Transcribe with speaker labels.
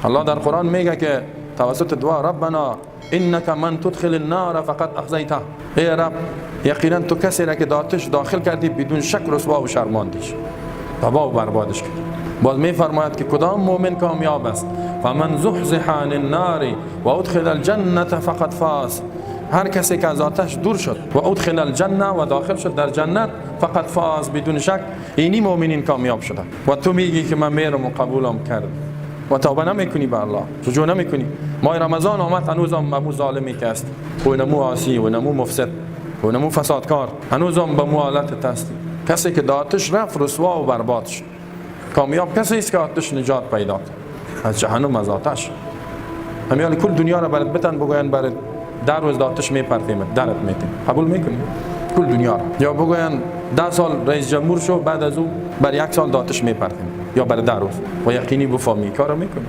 Speaker 1: الله در قرآن میگه که توسط دعا ربنا انک من تدخل النار فقط اخزیته، ای رب یقینا تو کسی را که آتش داخل کردی بدون شک رسوا و شرماندیش، تباه و بربادش کردی. باز میفرماید که کدام مؤمن کامیاب است؟ فمن زحزح عن النار و ادخل الجنه فقط فاز، هر کسی که از آتش دور شد و ادخل الجنه و داخل شد در جنت فقط فاز، بدون شک اینی مؤمنین کامیاب شدن. و تو میگی که من میرم و قبولم کرد و توبه نمیکنی به الله، رجوع نمیکنی. ماه رمضان آمد هنوزم مو ظالمی که است و نمو عاصی و نمو مفسد و نمو فسادکار، هنوزم به مو حالت هستی. کسی که آتش رفت رسوا و برباد شد. کامیاب کسی است که آتش نجات پیدا کرد از جهنم، از آتش. همیان کل دنیا را برات بتن بگوین برات در روز آتش میپرتیم، درت میتیم، قبول میکنی کل دنیا را؟ یا بگوین 10 سال رئیس جمهور شو بعد از او بر 1 سال آتش میپرتیم، یا بر 10 روز، و یقینی بفهمی کارو میکنی.